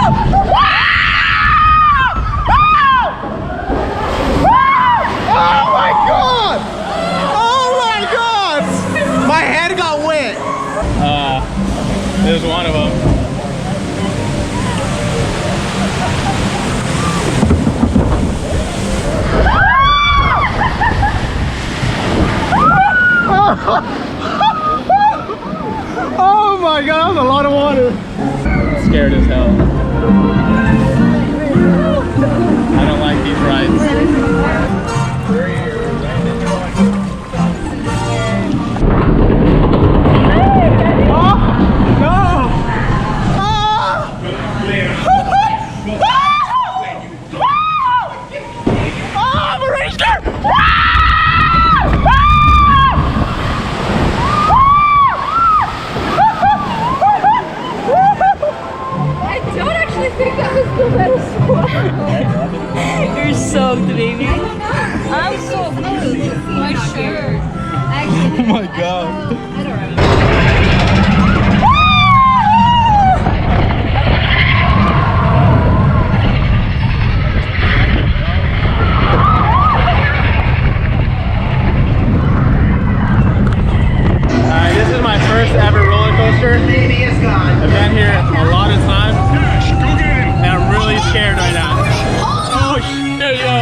Oh my god! Oh my god! My head got wet. There's one of them. Oh my god, that was a lot of water. I'm scared as hell. I don't like these rides. You're soaked, baby. I'm so close. My shirt. Oh my god. Alright, this is my first ever roller coaster. I've been here a lot of times, and I'm really scared right now. Oh shit, yo!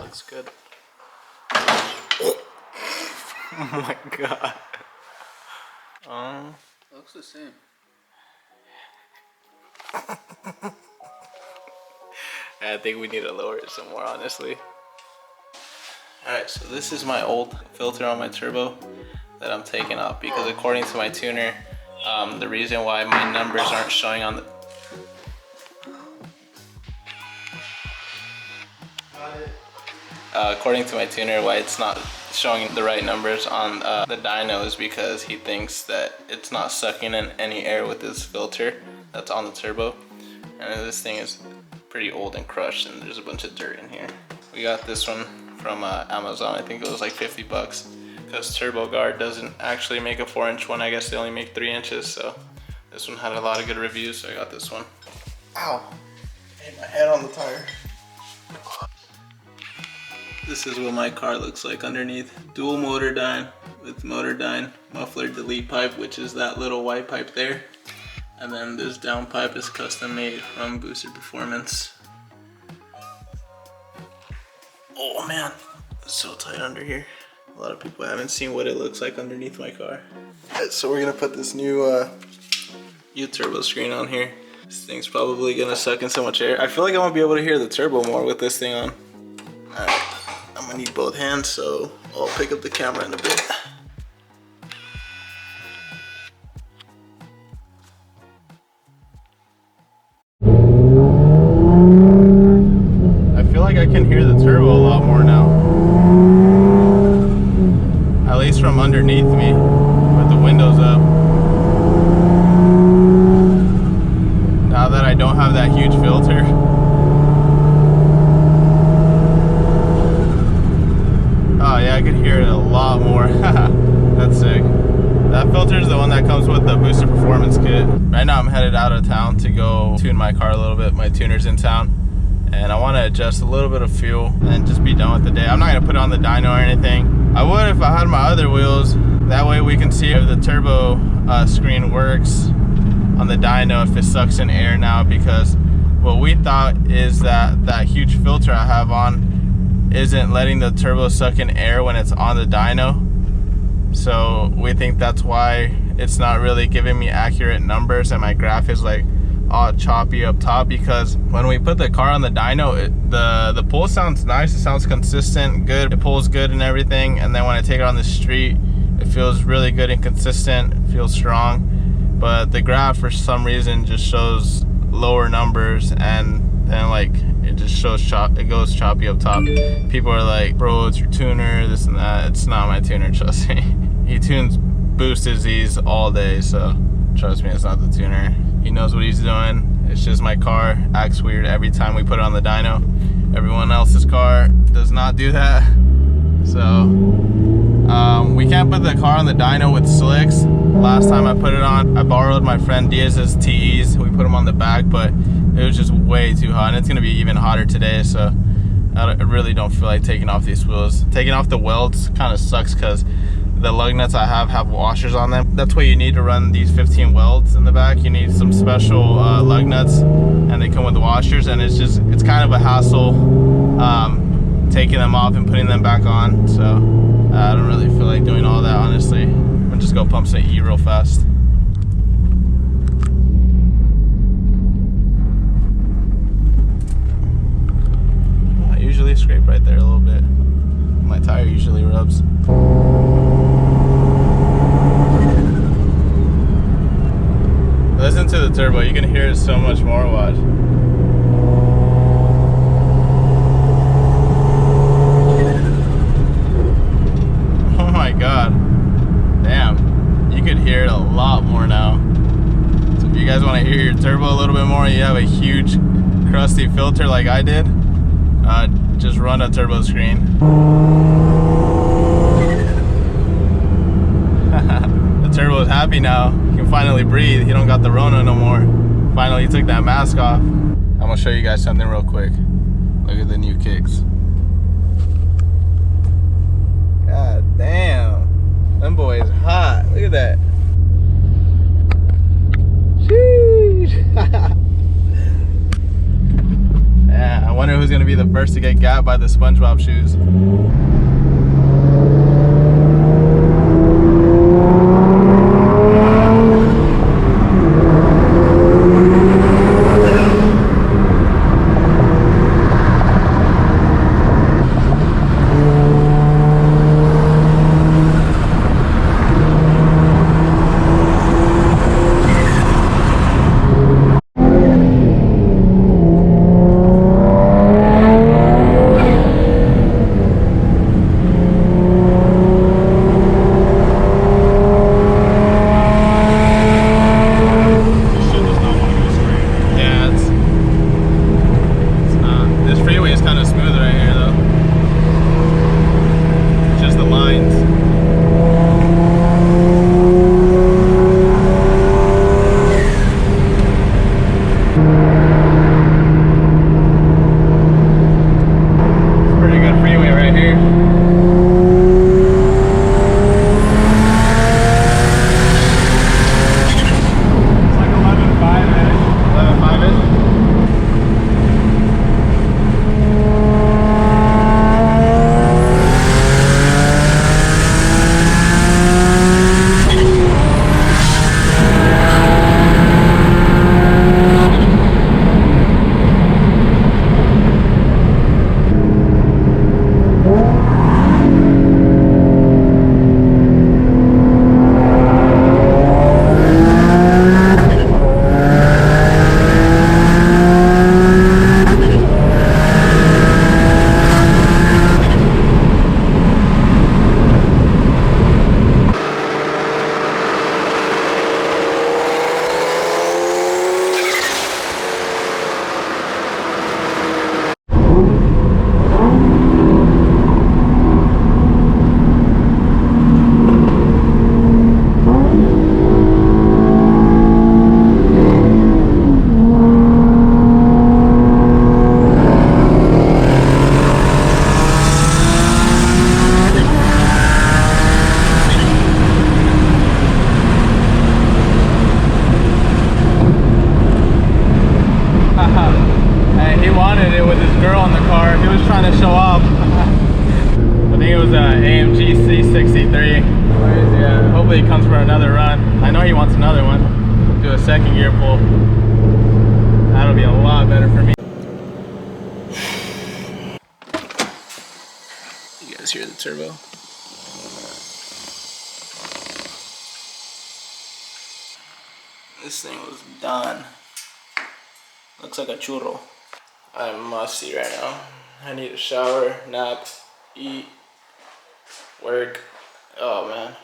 Looks good. Oh my god. Looks the same. I think we need to lower it some more, honestly. Alright, so this is my old filter on my turbo that I'm taking off because according to my tuner, the reason why my numbers aren't showing on the... according to my tuner, why it's not showing the right numbers on the dyno is because he thinks that it's not sucking in any air with this filter that's on the turbo. And this thing is pretty old and crushed and there's a bunch of dirt in here. We got this one from Amazon. I think it was like 50 bucks because TurboGuard doesn't actually make a 4-inch one. I guess they only make 3 inches. So this one had a lot of good reviews, so I got this one. Ow, hit my head on the tire. This is what my car looks like underneath. Dual motor dyne with motor dyne, muffler delete pipe, which is that little white pipe there. And then this down pipe is custom made from Booster Performance. Oh man, it's so tight under here. A lot of people haven't seen what it looks like underneath my car. Right, so we're gonna put this new U-turbo screen on here. This thing's probably gonna suck in so much air. I feel like I won't be able to hear the turbo more with this thing on. All right. I'm gonna need both hands, so I'll pick up the camera in a bit. I feel like I can hear the turbo a lot more now. At least from underneath me, with the windows up. have that huge filter. Oh yeah, I could hear it a lot more. That's sick. That filter is the one that comes with the booster performance kit. Right now I'm headed out of town to go tune my car a little bit. My tuner's in town. And I want to adjust a little bit of fuel and just be done with the day. I'm not going to put it on the dyno or anything. I would if I had my other wheels. That way we can see if the turbo screen works on the dyno, if it sucks in air now, because what we thought is that that huge filter I have on isn't letting the turbo suck in air when it's on the dyno. So we think that's why it's not really giving me accurate numbers and my graph is like all choppy up top, because when we put the car on the dyno, the pull sounds nice, it sounds consistent, good, it pulls good and everything, and then when I take it on the street, it feels really good and consistent, it feels strong, but the graph for some reason just shows lower numbers, and then like it just shows it goes choppy up top. People are like, bro, it's your tuner, this and that. It's not my tuner, trust me. He tunes boosted Z's all day, so trust me, it's not the tuner. He knows what he's doing. It's just my car acts weird every time we put it on the dyno. Everyone else's car does not do that. So we can't put the car on the dyno with slicks. Last time I put it on, I borrowed my friend Diaz's TEs. We put them on the back, but it was just way too hot, and it's gonna be even hotter today, so I really don't feel like taking off these wheels. Taking off the welds kind of sucks because the lug nuts I have washers on them. That's what you need to run these 15 welds in the back. You need some special lug nuts, and they come with washers, and it's kind of a hassle taking them off and putting them back on. So I don't really feel like doing all that, honestly. I'm just gonna pump some E real fast. I usually scrape right there a little bit. My tire usually rubs. Listen to the turbo, you can hear it so much more, watch. Oh my god. Damn. You could hear it a lot more now. So if you guys want to hear your turbo a little bit more, you have a huge crusty filter like I did, just run a turbo screen. The turbo is happy now. He can finally breathe. He don't got the Rona no more. Finally took that mask off. I'm gonna show you guys something real quick. Look at the new kicks. God damn. Them boys hot. Look at that. Sheesh. Yeah, I wonder who's gonna be the first to get gapped by the SpongeBob shoes. Hopefully he comes for another run. I know he wants another one. Do a second gear pull. That'll be a lot better for me. You guys hear the turbo? This thing was done. Looks like a churro. I'm musty right now. I need a shower, nap, eat, work. Oh man.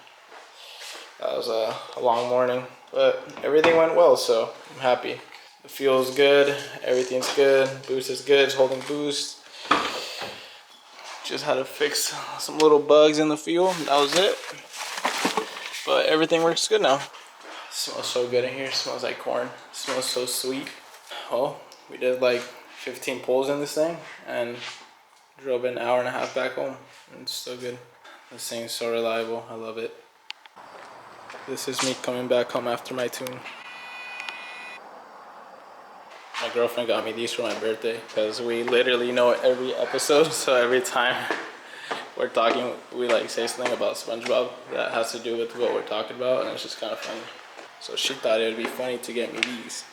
That was a long morning, but everything went well, so I'm happy. The fuel's good, everything's good, boost is good, it's holding boost. Just had to fix some little bugs in the fuel, that was it. But everything works good now. It smells so good in here, it smells like corn. It smells so sweet. Well, we did like 15 pulls in this thing and drove an hour and a half back home. And it's so good. This thing's so reliable, I love it. This is me coming back home after my tune. My girlfriend got me these for my birthday because we literally know every episode, so every time we're talking, we like say something about SpongeBob that has to do with what we're talking about, and it's just kind of funny. So she thought it would be funny to get me these.